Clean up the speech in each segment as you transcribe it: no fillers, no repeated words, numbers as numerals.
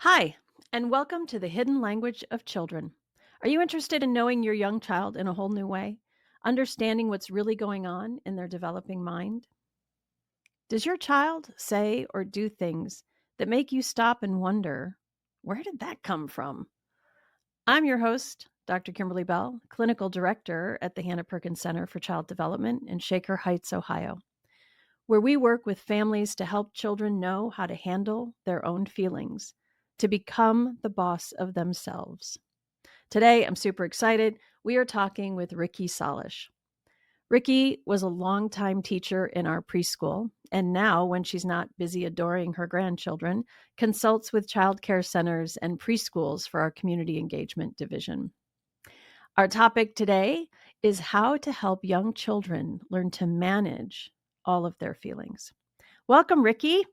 Hi, and welcome to the Hidden Language of Children. Are you interested in knowing your young child in a whole new way? Understanding what's really going on in their developing mind? Does your child say or do things that make you stop and wonder, where did that come from? I'm your host, Dr. Kimberly Bell, Clinical Director at the Hanna Perkins Center for Child Development in Shaker Heights, Ohio, where we work with families to help children know how to handle their own feelings, to become the boss of themselves. Today, I'm super excited. We are talking with Rique Sollisch. Rique was a longtime teacher in our preschool, and now, when she's not busy adoring her grandchildren, consults with child care centers and preschools for our community engagement division. Our topic today is how to help young children learn to manage all of their feelings. Welcome, Rique.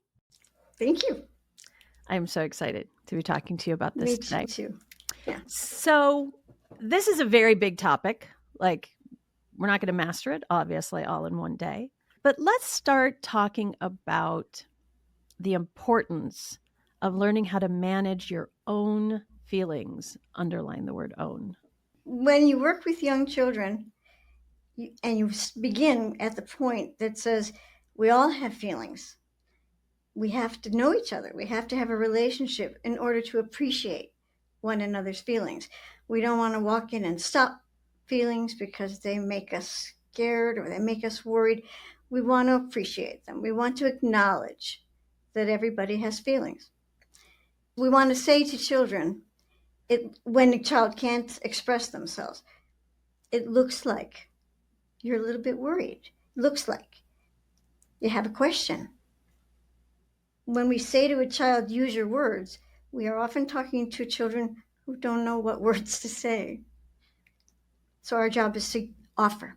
Thank you. I'm so excited to be talking to you about this Me too, today. too. Yeah. So, this is a very big topic. Like, we're not going to master it, obviously, all in one day. But let's start talking about the importance of learning how to manage your own feelings. Underline the word own. When you work with young children and you begin at the point that says, we all have feelings, we have to know each other. We have to have a relationship in order to appreciate one another's feelings. We don't want to walk in and stop feelings because they make us scared or they make us worried. We want to appreciate them. We want to acknowledge that everybody has feelings. We want to say to children, when a child can't express themselves, it looks like you're a little bit worried. It looks like you have a question. When we say to a child, use your words, we are often talking to children who don't know what words to say. So our job is to offer.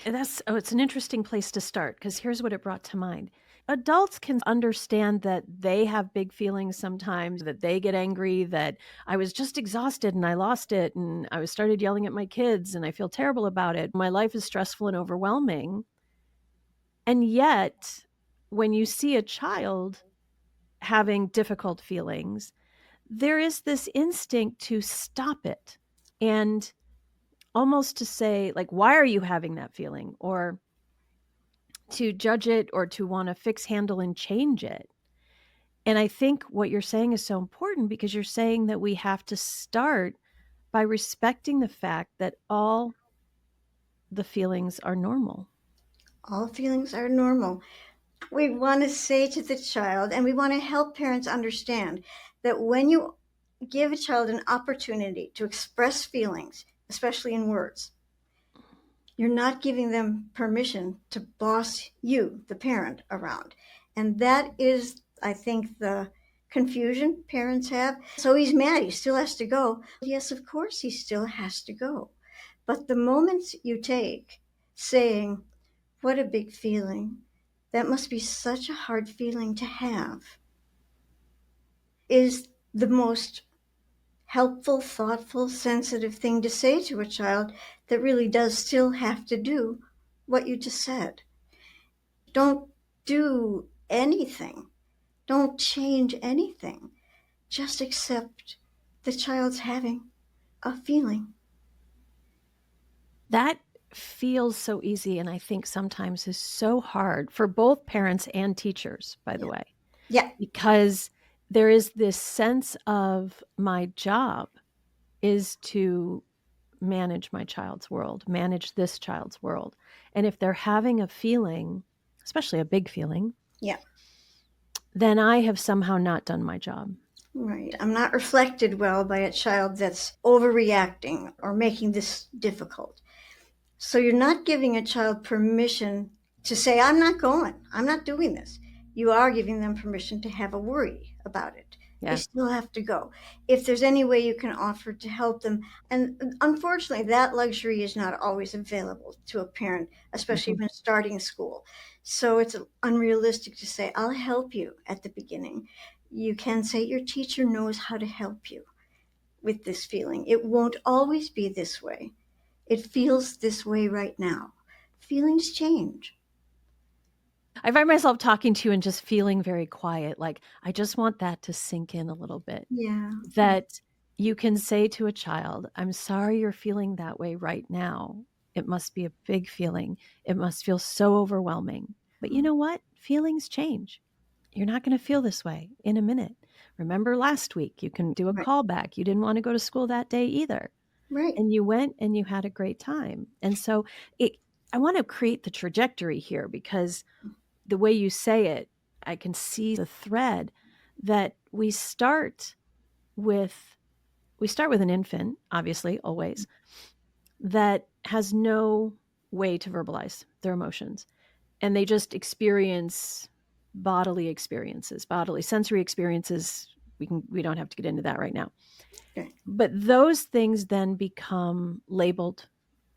And it's an interesting place to start because here's what it brought to mind. Adults can understand that they have big feelings sometimes, that they get angry, that I was just exhausted and I lost it and I was started yelling at my kids and I feel terrible about it. My life is stressful and overwhelming. And yet, when you see a child having difficult feelings, there is this instinct to stop it and almost to say, like, why are you having that feeling? Or to judge it or to want to fix, handle, and change it. And I think what you're saying is so important because you're saying that we have to start by respecting the fact that all the feelings are normal. All feelings are normal. We want to say to the child, and we want to help parents understand that when you give a child an opportunity to express feelings, especially in words, you're not giving them permission to boss you, the parent, around. And that is, I think, the confusion parents have. So he's mad. He still has to go. Yes, of course, he still has to go. But the moments you take saying, what a big feeling, that must be such a hard feeling to have, is the most helpful, thoughtful, sensitive thing to say to a child that really does still have to do what you just said. Don't do anything. Don't change anything. Just accept the child's having a feeling. That feels so easy. And I think sometimes is so hard for both parents and teachers, by the Yeah. way, Yeah. because there is this sense of my job is to manage my child's world, manage this child's world. And if they're having a feeling, especially a big feeling, Yeah. then I have somehow not done my job. Right. I'm not reflected well by a child that's overreacting or making this difficult. So you're not giving a child permission to say, I'm not going, I'm not doing this. You are giving them permission to have a worry about it. They Yeah. still have to go. If there's any way you can offer to help them, and unfortunately, that luxury is not always available to a parent, especially Mhm. when starting school. So it's unrealistic to say, I'll help you at the beginning. You can say, your teacher knows how to help you with this feeling. It won't always be this way. It feels this way right now. Feelings change. I find myself talking to you and just feeling very quiet, like, I just want that to sink in a little bit, Yeah, yeah, that you can say to a child, "I'm sorry you're feeling that way right now. It must be a big feeling. It must feel so overwhelming. But you know what? Feelings change. You're not gonna feel this way in a minute. Remember last week, you can do a right, callback. You didn't wanna go to school that day either, right, and you went and you had a great time." And so it I wanna create the trajectory here because the way you say it, I can see the thread that with we start with an infant, obviously, always, that has no way to verbalize their emotions, and they just experience bodily sensory experiences. We don't have to get into that right now. okay, But those things then become labeled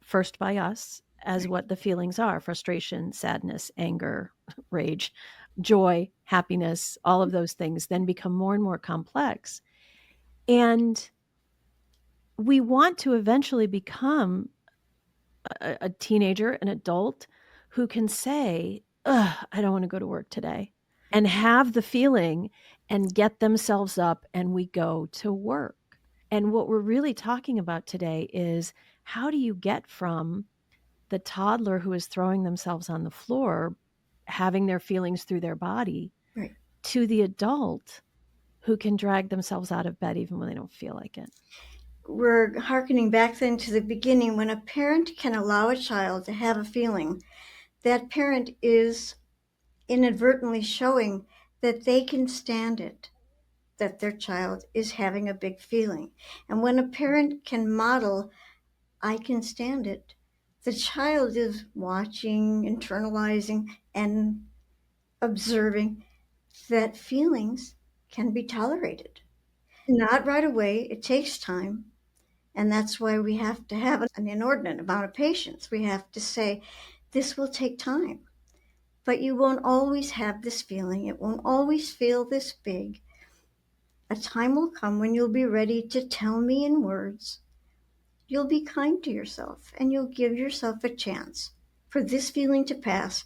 first by us as right. what the feelings are: frustration, sadness, anger, rage, joy, happiness. All of those things then become more and more complex. And we want to eventually become a teenager, an adult who can say, "Ugh, I don't want to go to work today," and have the feeling and get themselves up and we go to work. And what we're really talking about today is how do you get from the toddler who is throwing themselves on the floor, having their feelings through their body, Right. to the adult who can drag themselves out of bed even when they don't feel like it. We're hearkening back then to the beginning when a parent can allow a child to have a feeling. That parent is inadvertently showing that they can stand it, that their child is having a big feeling. And when a parent can model, I can stand it, the child is watching, internalizing, and observing that feelings can be tolerated. Not right away, it takes time. And that's why we have to have an inordinate amount of patience. We have to say, this will take time, but you won't always have this feeling. It won't always feel this big. A time will come when you'll be ready to tell me in words. You'll be kind to yourself and you'll give yourself a chance for this feeling to pass,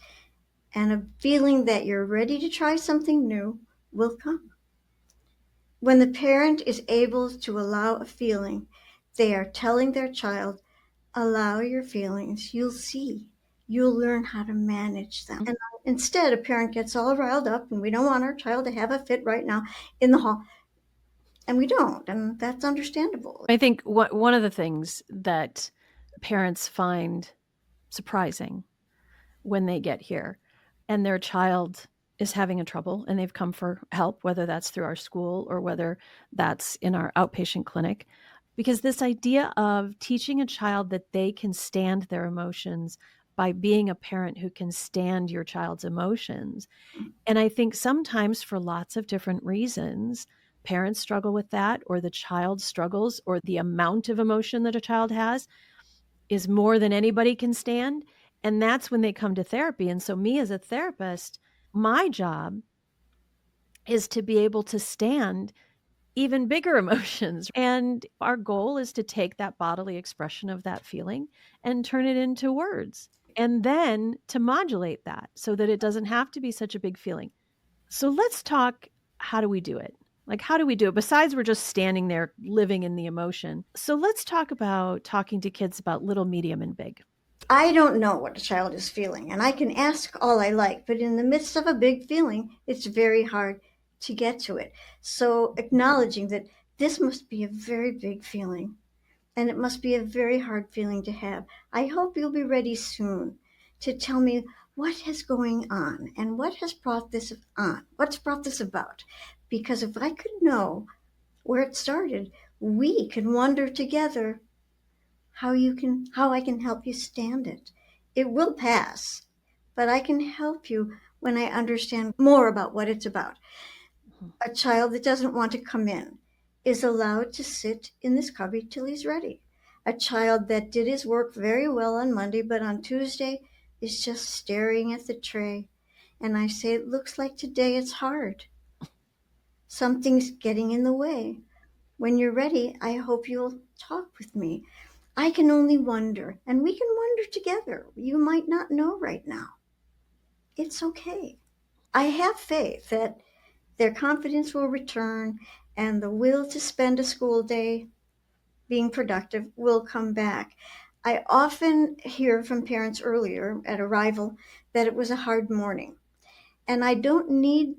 and a feeling that you're ready to try something new will come. When the parent is able to allow a feeling, they are telling their child, allow your feelings. You'll see. You'll learn how to manage them. And instead, a parent gets all riled up, and we don't want our child to have a fit right now in the hall. And we don't. And that's understandable. I think one of the things that parents find surprising when they get here and their child is having a trouble and they've come for help, whether that's through our school or whether that's in our outpatient clinic. Because this idea of teaching a child that they can stand their emotions by being a parent who can stand your child's emotions. And I think sometimes for lots of different reasons, parents struggle with that, or the child struggles, or the amount of emotion that a child has is more than anybody can stand, and that's when they come to therapy. And so me as a therapist, my job is to be able to stand even bigger emotions, and our goal is to take that bodily expression of that feeling and turn it into words, and then to modulate that so that it doesn't have to be such a big feeling. So let's talk, how do we do it? Like, how do we do it besides we're just standing there living in the emotion? So let's talk about talking to kids about little, medium, and big. I don't know what a child is feeling, and I can ask all I like, but in the midst of a big feeling, it's very hard to get to it. So acknowledging that this must be a very big feeling, and it must be a very hard feeling to have. I hope you'll be ready soon to tell me what is going on and what has brought this on, what's brought this about. Because if I could know where it started, we can wonder together how I can help you stand it. It will pass, but I can help you when I understand more about what it's about. Mhm. A child that doesn't want to come in is allowed to sit in this cubby till he's ready. A child that did his work very well on Monday, but on Tuesday is just staring at the tray. And I say, it looks like today it's hard. Something's getting in the way. When you're ready, I hope you'll talk with me. I can only wonder, and we can wonder together. You might not know right now. It's okay. I have faith that their confidence will return and the will to spend a school day being productive will come back. I often hear from parents earlier at arrival that it was a hard morning. And I don't need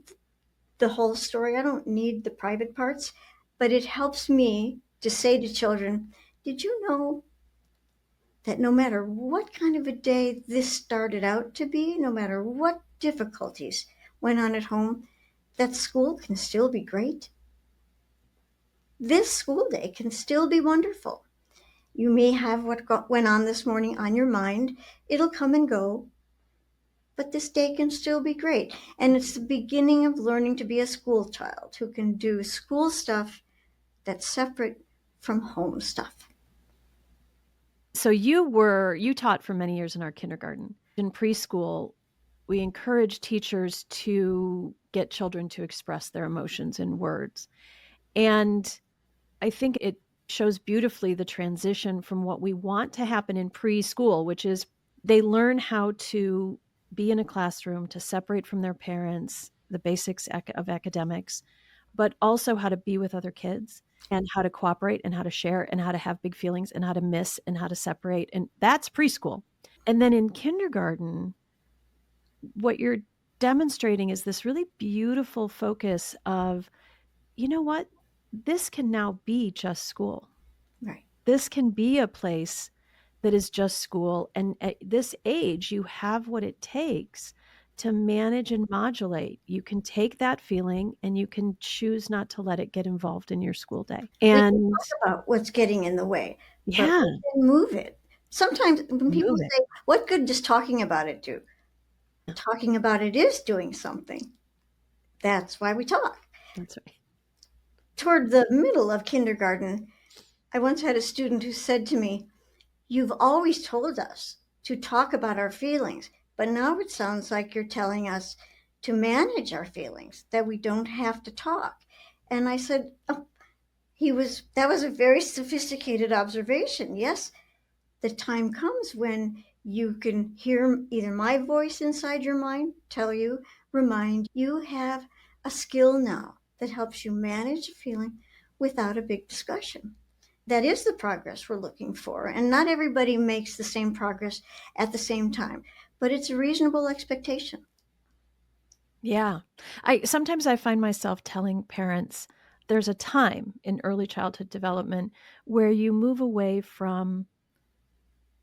the whole story, I don't need the private parts, but it helps me to say to children, did you know that no matter what kind of a day this started out to be, no matter what difficulties went on at home, that school can still be great? This school day can still be wonderful. You may have went on this morning on your mind. It'll come and go, but this day can still be great. And it's the beginning of learning to be a school child who can do school stuff that's separate from home stuff. So you taught for many years in our kindergarten. In preschool, we encourage teachers to get children to express their emotions in words. And I think it shows beautifully the transition from what we want to happen in preschool, which is they learn how to be in a classroom, to separate from their parents, the basics of academics, but also how to be with other kids and how to cooperate and how to share and how to have big feelings and how to miss and how to separate. And that's preschool. And then in kindergarten, what you're demonstrating is this really beautiful focus of, you know what? This can now be just school. Right. This can be a place that is just school. And at this age, you have what it takes to manage and modulate. You can take that feeling and you can choose not to let it get involved in your school day. We can And talk about what's getting in the way, but yeah, we can move it. Sometimes when people move it. say, what good does talking about it do? Talking about it is doing something. That's why we talk. That's right. Toward the middle of kindergarten, I once had a student who said to me, you've always told us to talk about our feelings, but now it sounds like you're telling us to manage our feelings, that we don't have to talk. And I said, oh, that was a very sophisticated observation. Yes, the time comes when you can hear either my voice inside your mind tell you, remind you have a skill now that helps you manage a feeling without a big discussion. That is the progress we're looking for. And not everybody makes the same progress at the same time, but it's a reasonable expectation. Yeah. I find myself telling parents there's a time in early childhood development where you move away from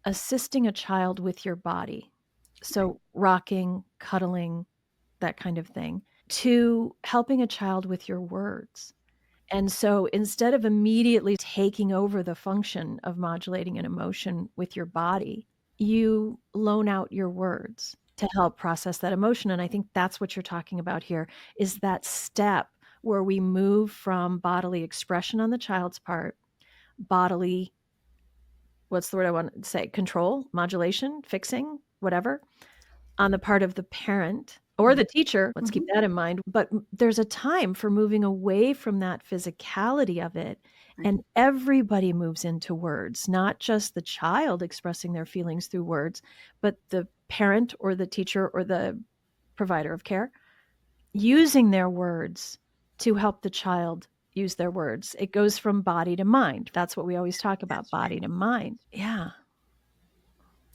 assisting a child with your body. So rocking, cuddling, that kind of thing, to helping a child with your words. And so instead of immediately taking over the function of modulating an emotion with your body, you loan out your words to help process that emotion. And I think that's what you're talking about here is that step where we move from bodily expression on the child's part, bodily, what's the word I want to say? Control, modulation, fixing, whatever, on the part of the parent or the teacher. Let's keep Mhm. that in mind. But there's a time for moving away from that physicality of it. Right. And everybody moves into words, not just the child expressing their feelings through words, but the parent or the teacher or the provider of care using their words to help the child use their words. It goes from body to mind. That's what we always talk about, That's right. body to mind. Yeah.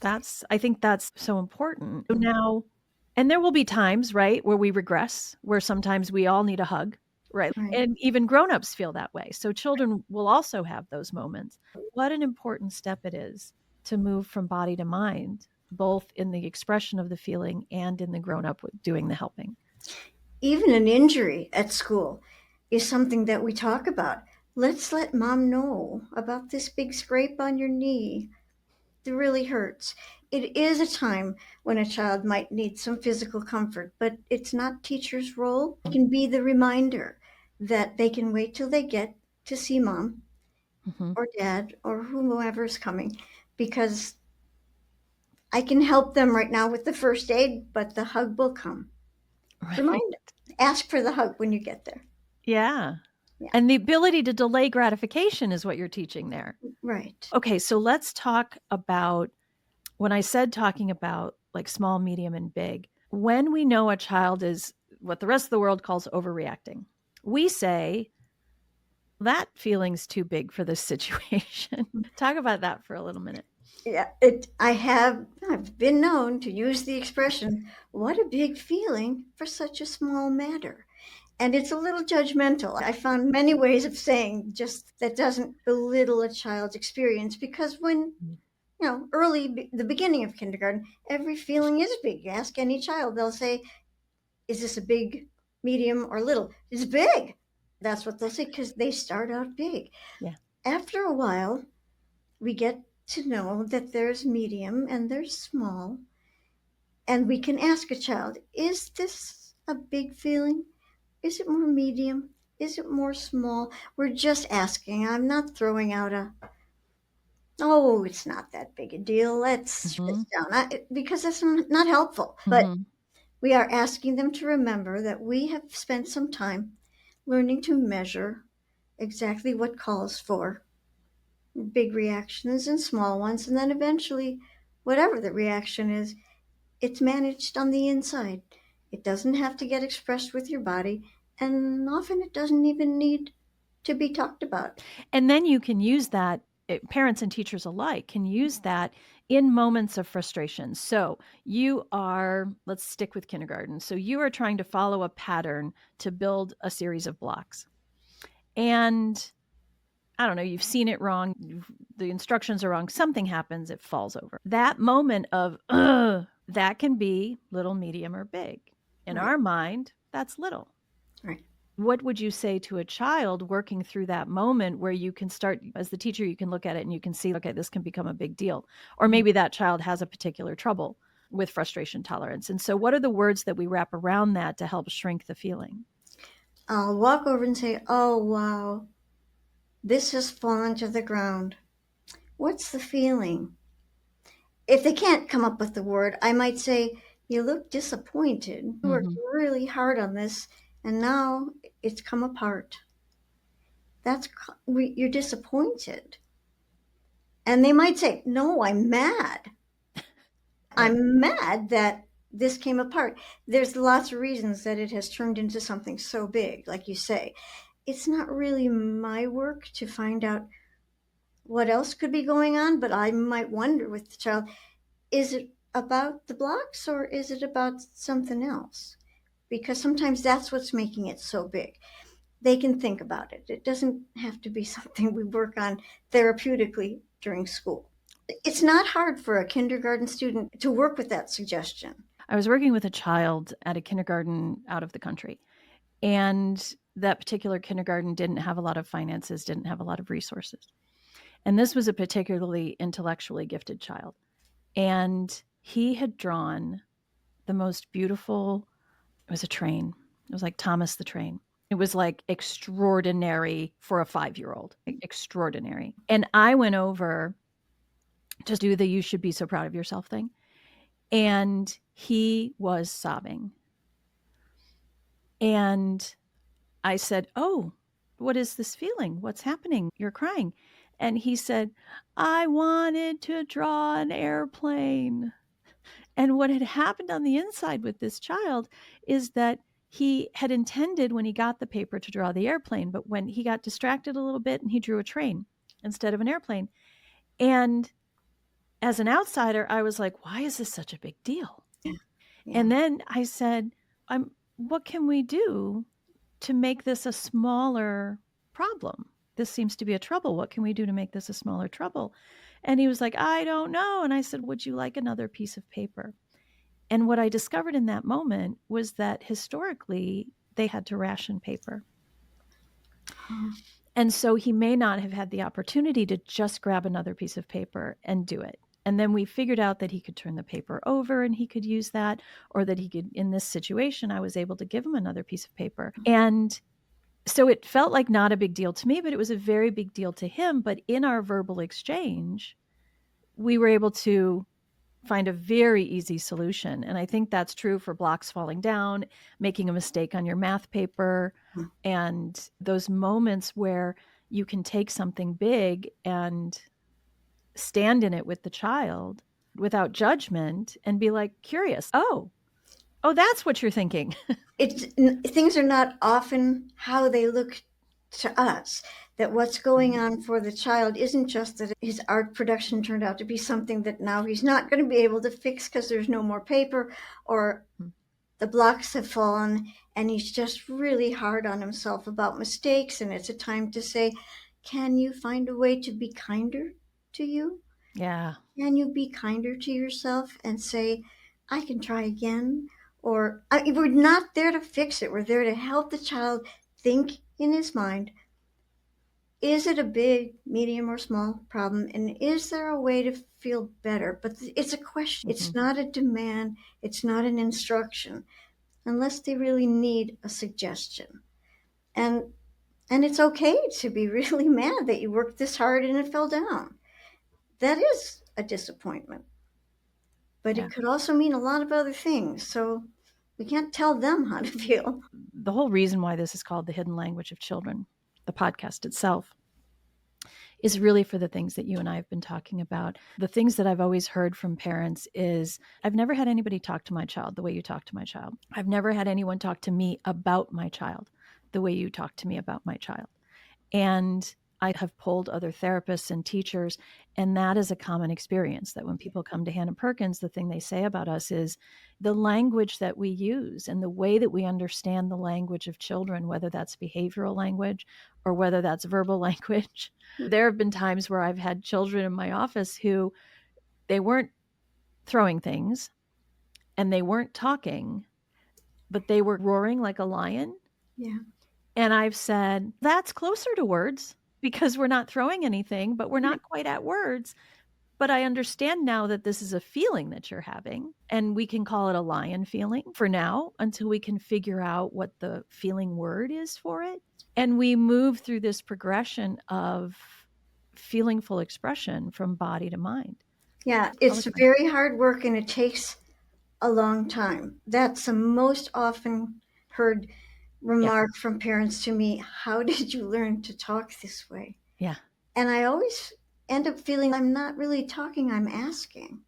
I think that's so important. So now and there will be times, right, where we regress, where sometimes we all need a hug, right? Right. And even grown-ups feel that way. So children will also have those moments. What an important step it is to move from body to mind, both in the expression of the feeling and in the grown-up doing the helping. Even an injury at school is something that we talk about. Let's let mom know about this big scrape on your knee. It really hurts. It is a time when a child might need some physical comfort, but it's not teacher's role. It can be the reminder that they can wait till they get to see mom Mhm. or dad or whomever's coming because I can help them right now with the first aid, but the hug will come. Right. Remind them. Ask for the hug when you get there. Yeah. Yeah, And the ability to delay gratification is what you're teaching there. right. Okay, so let's talk about when I said talking about like small, medium, and big, When we know a child is what the rest of the world calls overreacting, we say, that feeling's too big for this situation. Talk about that for a little minute. Yeah, I've been known to use the expression, what a big feeling for such a small matter. And it's a little judgmental. I found many ways of saying just that doesn't belittle a child's experience, because when, the beginning of kindergarten, every feeling is big. You ask any child, they'll say, is this a big, medium, or little? It's big. That's what they'll say, because they start out big. Yeah. After a while, we get to know that there's medium and there's small. And we can ask a child, is this a big feeling? Is it more medium? Is it more small? We're just asking. I'm not throwing out oh, it's not that big a deal. Let's shut Mm-hmm. this down. Because that's not helpful. But Mm-hmm. we are asking them to remember that we have spent some time learning to measure exactly what calls for big reactions and small ones. And then eventually, whatever the reaction is, it's managed on the inside. It doesn't have to get expressed with your body, and often it doesn't even need to be talked about. And then you can use that, parents and teachers alike can use that in moments of frustration. So you are, let's stick with kindergarten. So you are trying to follow a pattern to build a series of blocks. And I don't know, you've seen it wrong, the instructions are wrong, something happens, it falls over. That moment of, that can be little, medium, or big. In Right, our mind, that's little. right. What would you say to a child working through that moment where you can start, as the teacher, you can look at it and you can see, okay, this can become a big deal. Or maybe that child has a particular trouble with frustration tolerance. And so, what are the words that we wrap around that to help shrink the feeling? I'll walk over and say, oh, wow, this has fallen to the ground. What's the feeling? If they can't come up with the word, I might say, you look disappointed. You worked Mm-hmm. really hard on this, and now it's come apart. You're disappointed. And they might say, no, I'm mad. Right. I'm mad that this came apart. There's lots of reasons that it has turned into something so big, like you say. It's not really my work to find out what else could be going on, but I might wonder with the child, is it about the blocks or is it about something else? Because sometimes that's what's making it so big. They can think about it. It doesn't have to be something we work on therapeutically during school. It's not hard for a kindergarten student to work with that suggestion. I was working with a child at a kindergarten out of the country, and that particular kindergarten didn't have a lot of finances, didn't have a lot of resources. And this was a particularly intellectually gifted child. And he had drawn the most beautiful, it was a train. It was like Thomas the Train. It was like extraordinary for a 5-year-old, extraordinary. And I went over to do the you should be so proud of yourself thing. And he was sobbing. And I said, oh, what is this feeling? What's happening? You're crying. And he said, I wanted to draw an airplane. And what had happened on the inside with this child is that he had intended when he got the paper to draw the airplane, but when he got distracted a little bit and he drew a train instead of an airplane. And as an outsider, I was like, why is this such a big deal? Yeah. Yeah. And then I said, what can we do to make this a smaller problem? This seems to be a trouble. What can we do to make this a smaller trouble? And he was like, I don't know. And I said, would you like another piece of paper? And what I discovered in that moment was that historically they had to ration paper. And so he may not have had the opportunity to just grab another piece of paper and do it. And then we figured out that he could turn the paper over and he could use that, or that he could, in this situation, I was able to give him another piece of paper. And so it felt like not a big deal to me, but it was a very big deal to him. But in our verbal exchange, we were able to find a very easy solution. And I think that's true for blocks falling down, making a mistake on your math paper, and those moments where you can take something big and stand in it with the child without judgment and be like curious. Oh, Oh, that's what you're thinking. Things are not often how they look to us. That what's going on for the child isn't just that his art production turned out to be something that now he's not going to be able to fix because there's no more paper, or the blocks have fallen and he's just really hard on himself about mistakes. And it's a time to say, can you find a way to be kinder to you? Yeah. Can you be kinder to yourself and say, I can try again? Or we're not there to fix it. We're there to help the child think in his mind, is it a big, medium, or small problem? And is there a way to feel better? But it's a question. It's not a demand. It's not an instruction, unless they really need a suggestion. And it's okay to be really mad that you worked this hard and it fell down. That is a disappointment. But Yeah. it could also mean a lot of other things. So we can't tell them how to feel. The whole reason why this is called The Hidden Language of Children, the podcast itself, is really for the things that you and I have been talking about. The things that I've always heard from parents is, I've never had anybody talk to my child the way you talk to my child. I've never had anyone talk to me about my child the way you talk to me about my child. And I have polled other therapists and teachers, and that is a common experience, that when people come to Hanna Perkins, the thing they say about us is the language that we use and the way that we understand the language of children, whether that's behavioral language or whether that's verbal language. There have been times where I've had children in my office who they weren't throwing things and they weren't talking, but they were roaring like a lion. Yeah. And I've said, that's closer to words because we're not throwing anything, but we're not quite at words. But I understand now that this is a feeling that you're having, and we can call it a lion feeling for now until we can figure out what the feeling word is for it. And we move through this progression of feeling full expression from body to mind. Yeah, it's very hard work and it takes a long time. That's the most often heard remark from parents to me. How did you learn to talk this way? Yeah. And I always end up feeling I'm not really talking, I'm asking.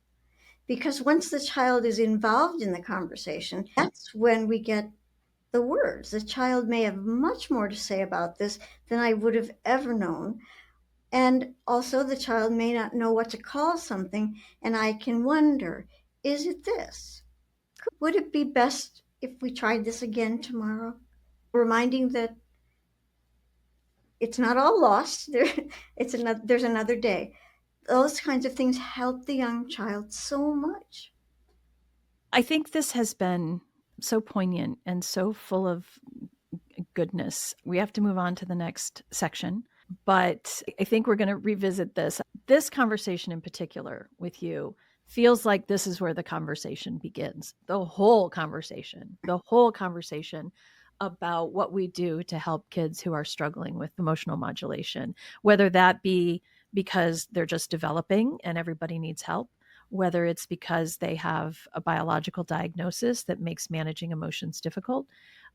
Because once the child is involved in the conversation, that's when we get the words. The child may have much more to say about this than I would have ever known. And also, the child may not know what to call something, and I can wonder, is it this? Would it be best if we tried this again tomorrow? Reminding that it's not all lost. There's another day. Those kinds of things help the young child so much. I think this has been so poignant and so full of goodness. We have to move on to the next section, but I think we're going to revisit this. This conversation in particular with you feels like this is where the conversation begins. The whole conversation about what we do to help kids who are struggling with emotional modulation, whether that be because they're just developing and everybody needs help, whether it's because they have a biological diagnosis that makes managing emotions difficult,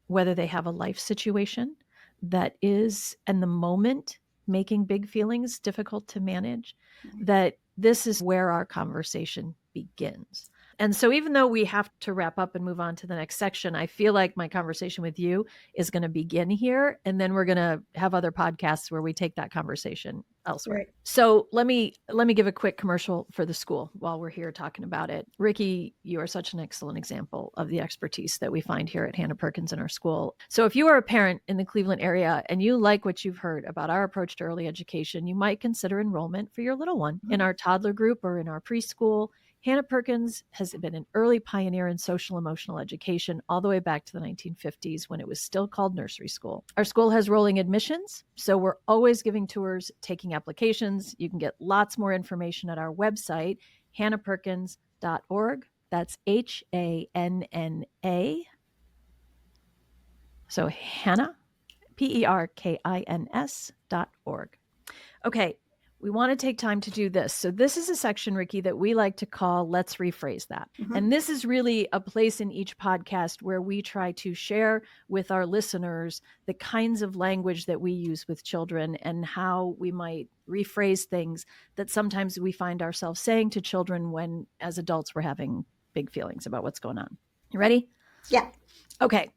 whether they have a life situation that is, in the moment, making big feelings difficult to manage, that this is where our conversation begins. And so even though we have to wrap up and move on to the next section, I feel like my conversation with you is going to begin here. And then we're going to have other podcasts where we take that conversation elsewhere. Right. So let me give a quick commercial for the school while we're here talking about it. Ricky, you are such an excellent example of the expertise that we find here at Hanna Perkins in our school. So if you are a parent in the Cleveland area and you like what you've heard about our approach to early education, you might consider enrollment for your little one in our toddler group or in our preschool. Hanna Perkins has been an early pioneer in social emotional education all the way back to the 1950s when it was still called nursery school. Our school has rolling admissions, so we're always giving tours, taking applications. You can get lots more information at our website, hannaperkins.org. That's HANNA. So Hanna, PERKINS.org. Okay. We want to take time to do this. So this is a section, Ricky, that we like to call Let's Rephrase That. And this is really a place in each podcast where we try to share with our listeners the kinds of language that we use with children and how we might rephrase things that sometimes we find ourselves saying to children when, as adults, we're having big feelings about what's going on. You ready? Yeah. Okay.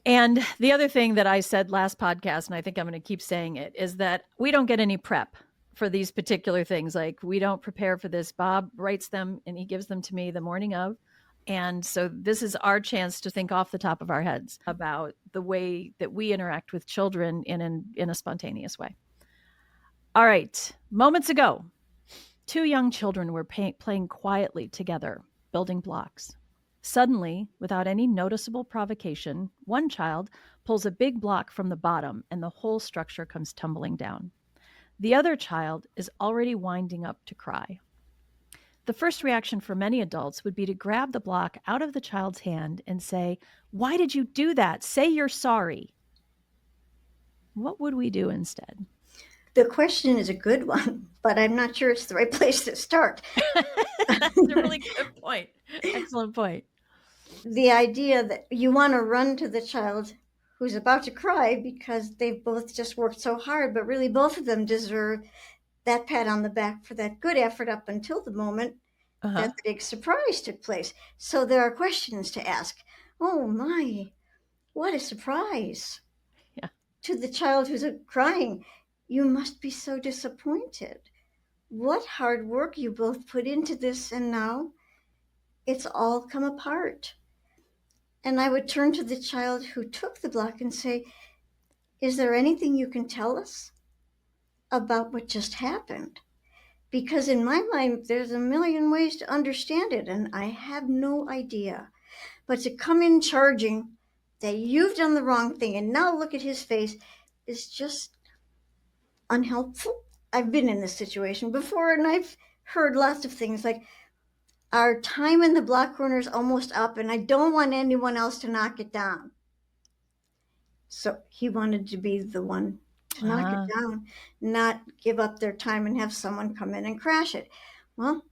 And the other thing that I said last podcast, and I think I'm going to keep saying it, is that we don't get any prep for these particular things. Like, we don't prepare for this. Bob writes them and he gives them to me the morning of. And so this is our chance to think off the top of our heads about the way that we interact with children in a spontaneous way. All right. Moments ago, two young children were playing quietly together, building blocks. Suddenly, without any noticeable provocation, one child pulls a big block from the bottom and the whole structure comes tumbling down. The other child is already winding up to cry. The first reaction for many adults would be to grab the block out of the child's hand and say, "Why did you do that? Say you're sorry." What would we do instead? The question is a good one, but I'm not sure it's the right place to start. That's a really good point. Excellent point. The idea that you want to run to the child who's about to cry because they've both just worked so hard, but really both of them deserve that pat on the back for that good effort up until the moment that the big surprise took place. So there are questions to ask. Oh my, what a surprise. Yeah. To the child who's crying, you must be so disappointed. What hard work you both put into this, and now it's all come apart. And I would turn to the child who took the block and say, is there anything you can tell us about what just happened? Because in my mind, there's a million ways to understand it, and I have no idea. But to come in charging that you've done the wrong thing and now look at his face is just unhelpful. I've been in this situation before, and I've heard lots of things like, our time in the block corner is almost up, and I don't want anyone else to knock it down. So he wanted to be the one to knock it down, not give up their time and have someone come in and crash it. Well,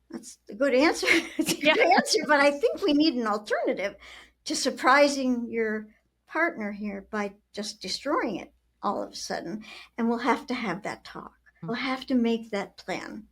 that's a good answer. It's a good answer, but I think we need an alternative to surprising your partner here by just destroying it all of a sudden. And we'll have to have that talk. We'll have to make that plan.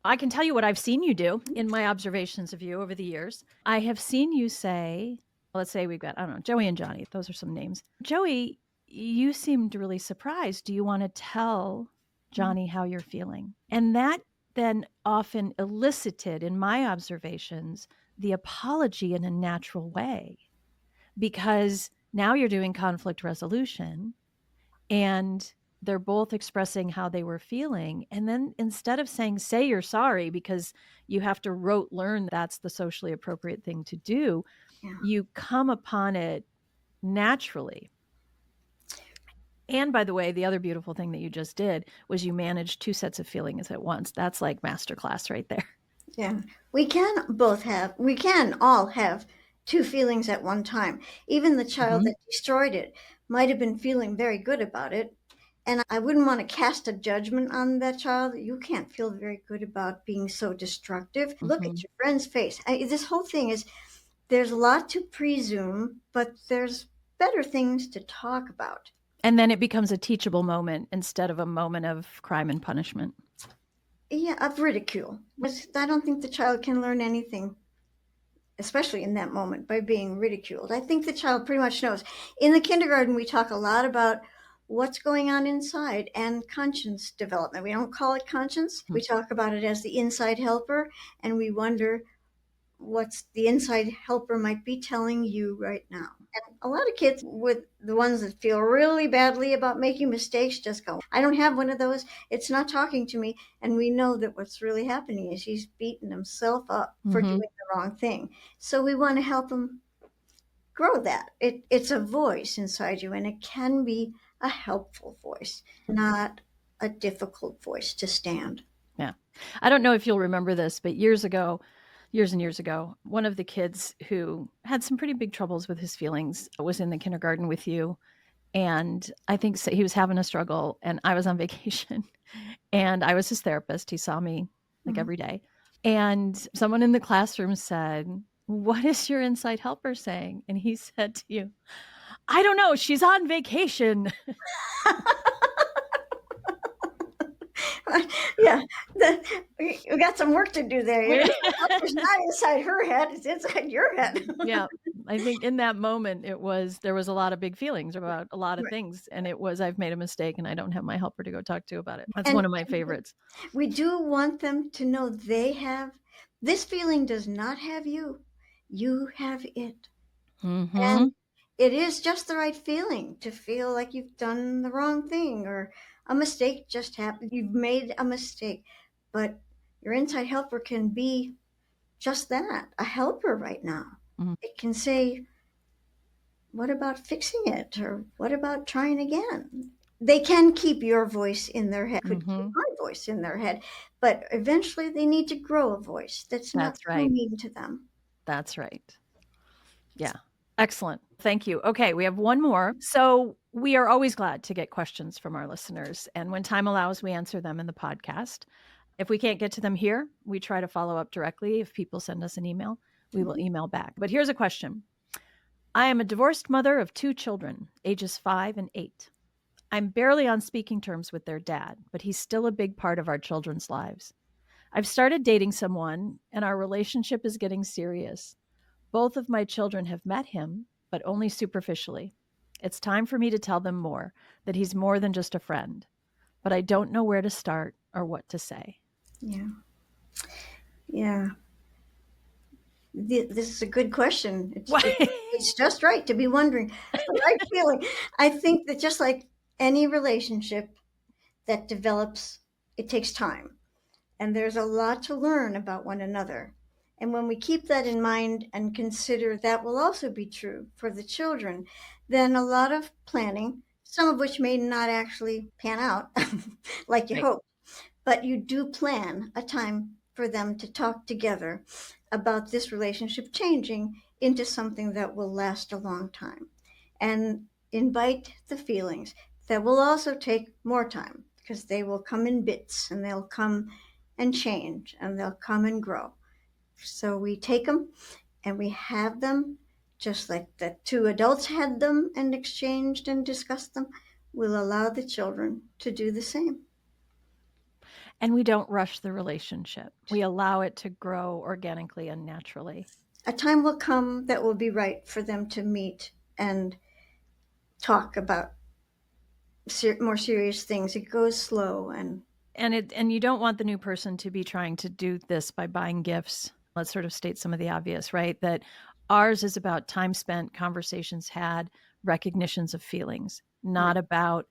I can tell you what I've seen you do in my observations of you over the years. I have seen you say, let's say we've got, I don't know, Joey and Johnny. Those are some names. Joey, you seemed really surprised. Do you want to tell Johnny how you're feeling? And that then often elicited, in my observations, the apology in a natural way, because now you're doing conflict resolution and they're both expressing how they were feeling. And then instead of saying, say you're sorry, because you have to rote learn that's the socially appropriate thing to do, you come upon it naturally. And by the way, the other beautiful thing that you just did was you managed two sets of feelings at once. That's like masterclass right there. Yeah, we can all have two feelings at one time. Even the child that destroyed it might have been feeling very good about it. And I wouldn't want to cast a judgment on that child. You can't feel very good about being so destructive. Look at your friend's face. This whole thing is, there's a lot to presume, but there's better things to talk about. And then it becomes a teachable moment instead of a moment of crime and punishment. Yeah, of ridicule. I don't think the child can learn anything, especially in that moment, by being ridiculed. I think the child pretty much knows. In the kindergarten, we talk a lot about what's going on inside and conscience development. We don't call it conscience. We talk about it as the inside helper, and we wonder what's the inside helper might be telling you right now. And a lot of kids, with the ones that feel really badly about making mistakes, just go, I don't have one of those. It's not talking to me. And we know that what's really happening is he's beating himself up for doing the wrong thing. So we want to help him grow that. It's a voice inside you, and it can be a helpful voice, not a difficult voice to stand. Yeah. I don't know if you'll remember this, but years and years ago, one of the kids who had some pretty big troubles with his feelings was in the kindergarten with you. And I think he was having a struggle, and I was on vacation and I was his therapist. He saw me like every day. And someone in the classroom said, what is your inside helper saying? And he said to you, I don't know. She's on vacation. Yeah, we got some work to do there. The helper's not inside her head; it's inside your head. Yeah, I think in that moment, there was a lot of big feelings about a lot of Right. things, and it was, "I've made a mistake, and I don't have my helper to go talk to about it." That's And one of my favorites. we do want them to know they have this feeling does not have you. You have it. And Mhm, it is just the right feeling to feel like you've done the wrong thing or a mistake just happened. You've made a mistake. But your inside helper can be just that, a helper right now. mhm, It can say, what about fixing it? Or what about trying again? They can keep your voice in their head, could keep mhm. my voice in their head, but eventually they need to grow a voice that's not That's so right, mean to them. that's right. Yeah. Excellent. Thank you. Okay, we have one more. So, we are always glad to get questions from our listeners, and when time allows, we answer them in the podcast. If we can't get to them here, we try to follow up directly. If people send us an email, we will Mhm. email back. But here's a question. I am a divorced mother of 2 children, ages 5 and 8. I'm barely on speaking terms with their dad, but he's still a big part of our children's lives. I've started dating someone, and our relationship is getting serious. Both of my children have met him, but only superficially. It's time for me to tell them more, that he's more than just a friend, but I don't know where to start or what to say. Yeah. Yeah. This is a good question. What? It's just right to be wondering the right feeling. I think that just like any relationship that develops, it takes time. And there's a lot to learn about one another. And when we keep that in mind and consider that will also be true for the children, then a lot of planning, some of which may not actually pan out like you Right. hope, but you do plan a time for them to talk together about this relationship changing into something that will last a long time and invite the feelings that will also take more time because they will come in bits and they'll come and change and they'll come and grow. So we take them and we have them just like the two adults had them and exchanged and discussed them. We'll allow the children to do the same. And we don't rush the relationship. We allow it to grow organically and naturally. A time will come that will be right for them to meet and talk about more serious things. It goes slow and And you don't want the new person to be trying to do this by buying gifts. Let's sort of state some of the obvious, right? That ours is about time spent, conversations had, recognitions of feelings, right. not about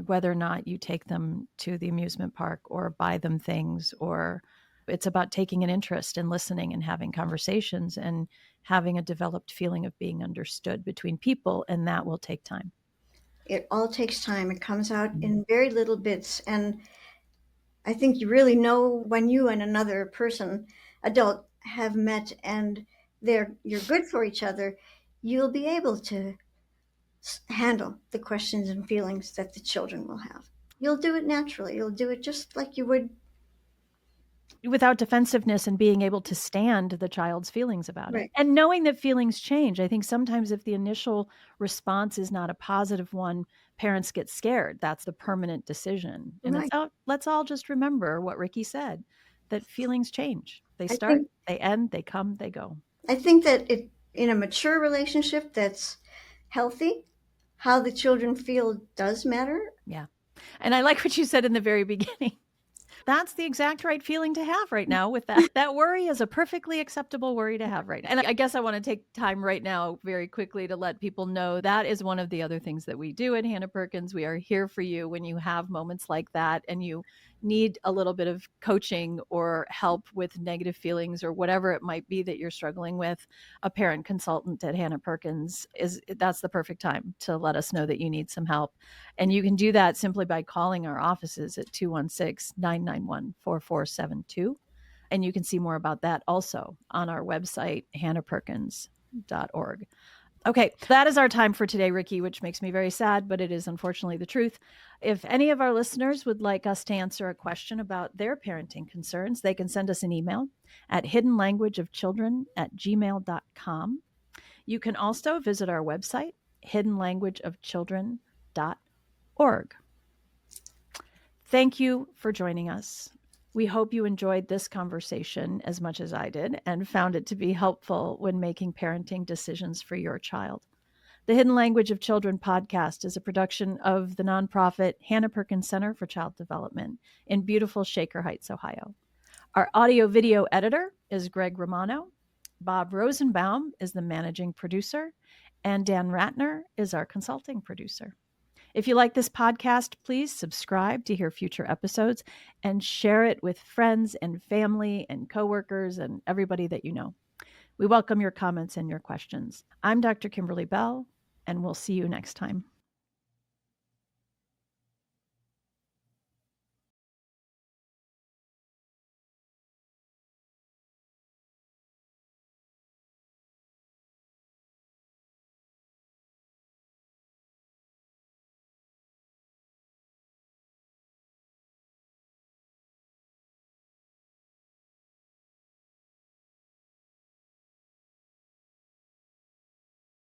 whether or not you take them to the amusement park or buy them things, or it's about taking an interest in listening and having conversations and having a developed feeling of being understood between people, and that will take time. It all takes time. It comes out Mhm. in very little bits. And I think you really know when you and another person, adult, have met and you're good for each other, you'll be able to handle the questions and feelings that the children will have. You'll do it naturally. You'll do it just like you would. Without defensiveness and being able to stand the child's feelings about it. Right. And knowing that feelings change. I think sometimes if the initial response is not a positive one, parents get scared. That's the permanent decision. And it's, Right. "Oh, let's all just remember what Ricky said, that feelings change. They I start, think they end, they come, they go." I think that it in a mature relationship that's healthy, how the children feel does matter. Yeah. And I like what you said in the very beginning. That's the exact right feeling to have right now with that. That worry is a perfectly acceptable worry to have right now. And I guess I want to take time right now very quickly to let people know that is one of the other things that we do at Hannah Perkins. We are here for you when you have moments like that and you need a little bit of coaching or help with negative feelings or whatever it might be that you're struggling with. A parent consultant at Hannah Perkins is that's the perfect time to let us know that you need some help. And you can do that simply by calling our offices at 216-991-4472. And you can see more about that also on our website, hannahperkins.org. Okay, that is our time for today, Ricky, which makes me very sad, but it is unfortunately the truth. If any of our listeners would like us to answer a question about their parenting concerns, they can send us an email at hiddenlanguageofchildren@gmail.com. You can also visit our website, hiddenlanguageofchildren.org. Thank you for joining us. We hope you enjoyed this conversation as much as I did and found it to be helpful when making parenting decisions for your child. The Hidden Language of Children podcast is a production of the nonprofit Hanna Perkins Center for Child Development in beautiful Shaker Heights, Ohio. Our audio video editor is Greg Romano. Bob Rosenbaum is the managing producer, and Dan Ratner is our consulting producer. If you like this podcast, please subscribe to hear future episodes and share it with friends and family and coworkers and everybody that you know. We welcome your comments and your questions. I'm Dr. Kimberly Bell, and we'll see you next time.